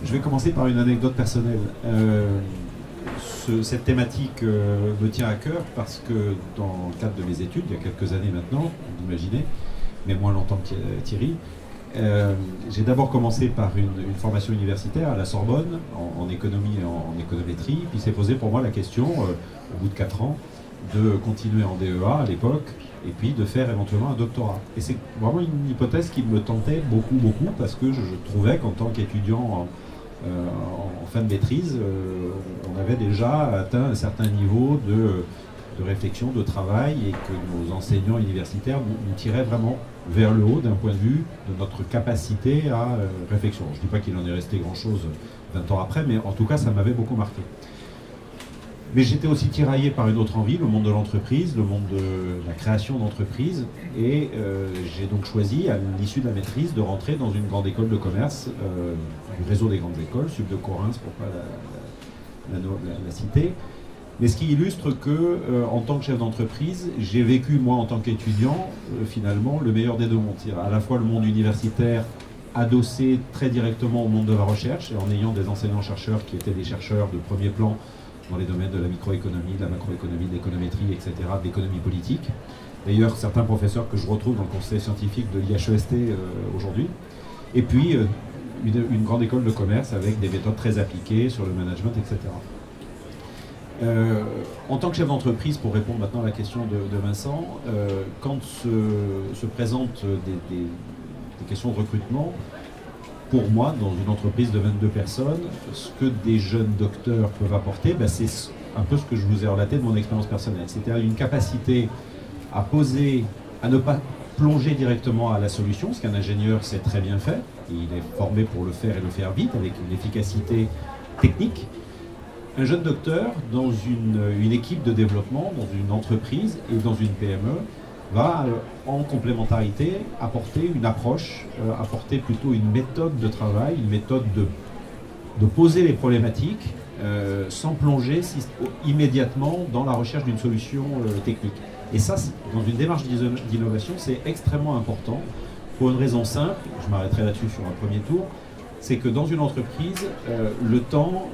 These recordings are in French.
Je vais commencer par une anecdote personnelle. Cette thématique me tient à cœur parce que dans le cadre de mes études, il y a quelques années maintenant, vous imaginez, mais moins longtemps que Thierry, j'ai d'abord commencé par une formation universitaire à la Sorbonne, en économie et en économétrie, puis s'est posé pour moi la question, au bout de 4 ans, de continuer en DEA à l'époque, et puis de faire éventuellement un doctorat. Et c'est vraiment une hypothèse qui me tentait beaucoup, parce que je trouvais qu'en tant qu'étudiant en fin de maîtrise, on avait déjà atteint un certain niveau de réflexion, de travail, et que nos enseignants universitaires nous tiraient vraiment vers le haut d'un point de vue de notre capacité à réflexion. Je ne dis pas qu'il en est resté grand-chose 20 ans après, mais en tout cas, ça m'avait beaucoup marqué. Mais j'étais aussi tiraillé par une autre envie, le monde de l'entreprise, le monde de la création d'entreprises, et j'ai donc choisi, à l'issue de la maîtrise, de rentrer dans une grande école de commerce, du réseau des grandes écoles, Sup de Corinthe, pour ne pas la citer. Mais ce qui illustre que, en tant que chef d'entreprise, j'ai vécu, moi, en tant qu'étudiant, finalement, le meilleur des deux mondes. À la fois le monde universitaire, adossé très directement au monde de la recherche, et en ayant des enseignants-chercheurs qui étaient des chercheurs de premier plan dans les domaines de la microéconomie, de la macroéconomie, de l'économétrie, etc., de l'économie politique. D'ailleurs, certains professeurs que je retrouve dans le conseil scientifique de l'IHEST aujourd'hui. Et puis, une grande école de commerce avec des méthodes très appliquées sur le management, etc. En tant que chef d'entreprise, pour répondre maintenant à la question de Vincent, quand se présentent des questions de recrutement, pour moi, dans une entreprise de 22 personnes, ce que des jeunes docteurs peuvent apporter, c'est un peu ce que je vous ai relaté de mon expérience personnelle. C'est-à-dire une capacité à poser, à ne pas plonger directement à la solution, ce qu'un ingénieur sait très bien faire. Il est formé pour le faire et le faire vite, avec une efficacité technique. Un jeune docteur, dans une équipe de développement, dans une entreprise et dans une PME, va en complémentarité apporter une approche, apporter plutôt une méthode de travail, une méthode de poser les problématiques sans plonger immédiatement dans la recherche d'une solution technique. Et ça, dans une démarche d'innovation, c'est extrêmement important pour une raison simple, je m'arrêterai là-dessus sur un premier tour, c'est que dans une entreprise, le temps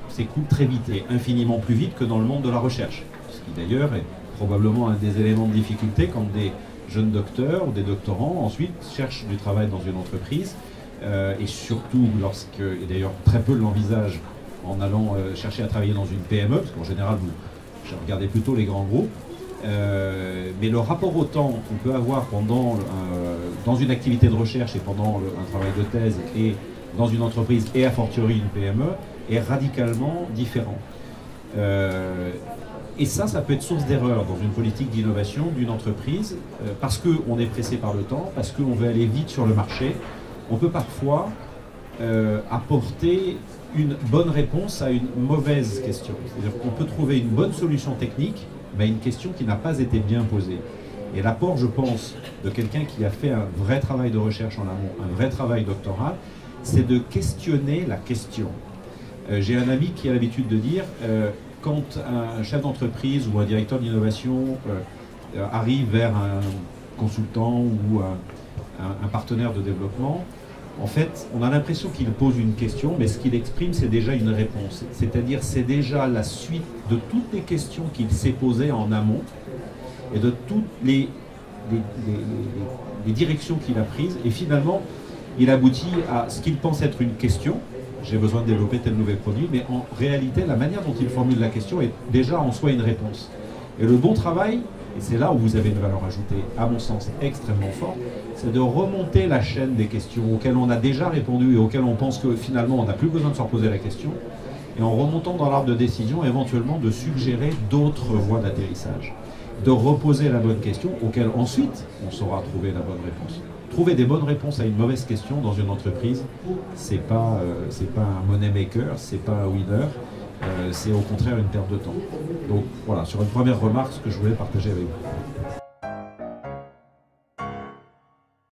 s'écoule très vite et infiniment plus vite que dans le monde de la recherche. Ce qui d'ailleurs est probablement un des éléments de difficulté quand des jeunes docteurs ou des doctorants ensuite cherchent du travail dans une entreprise et surtout lorsque, et d'ailleurs très peu l'envisagent en allant chercher à travailler dans une PME, parce qu'en général je regardais plutôt les grands groupes, mais le rapport au temps qu'on peut avoir dans une activité de recherche et pendant un travail de thèse et dans une entreprise et a fortiori une PME est radicalement différent. Et ça peut être source d'erreur dans une politique d'innovation d'une entreprise, parce qu'on est pressé par le temps, parce qu'on veut aller vite sur le marché. On peut parfois apporter une bonne réponse à une mauvaise question. C'est-à-dire qu'on peut trouver une bonne solution technique, mais à une question qui n'a pas été bien posée. Et l'apport, je pense, de quelqu'un qui a fait un vrai travail de recherche en amont, un vrai travail doctoral, c'est de questionner la question. J'ai un ami qui a l'habitude de dire quand un chef d'entreprise ou un directeur d'innovation arrive vers un consultant ou un partenaire de développement, en fait, on a l'impression qu'il pose une question, mais ce qu'il exprime, c'est déjà une réponse. C'est-à-dire, c'est déjà la suite de toutes les questions qu'il s'est posées en amont et de toutes les directions qu'il a prises. Et finalement, il aboutit à ce qu'il pense être une question. J'ai besoin de développer tel nouvel produit, mais en réalité, la manière dont il formule la question est déjà en soi une réponse. Et le bon travail, et c'est là où vous avez une valeur ajoutée, à mon sens, extrêmement forte, c'est de remonter la chaîne des questions auxquelles on a déjà répondu et auxquelles on pense que finalement on n'a plus besoin de se reposer la question, et en remontant dans l'arbre de décision, éventuellement de suggérer d'autres voies d'atterrissage, de reposer la bonne question, auquel ensuite on saura trouver la bonne réponse. Trouver des bonnes réponses à une mauvaise question dans une entreprise, c'est pas un money maker, c'est pas un winner, c'est au contraire une perte de temps. Donc voilà, sur une première remarque, ce que je voulais partager avec vous.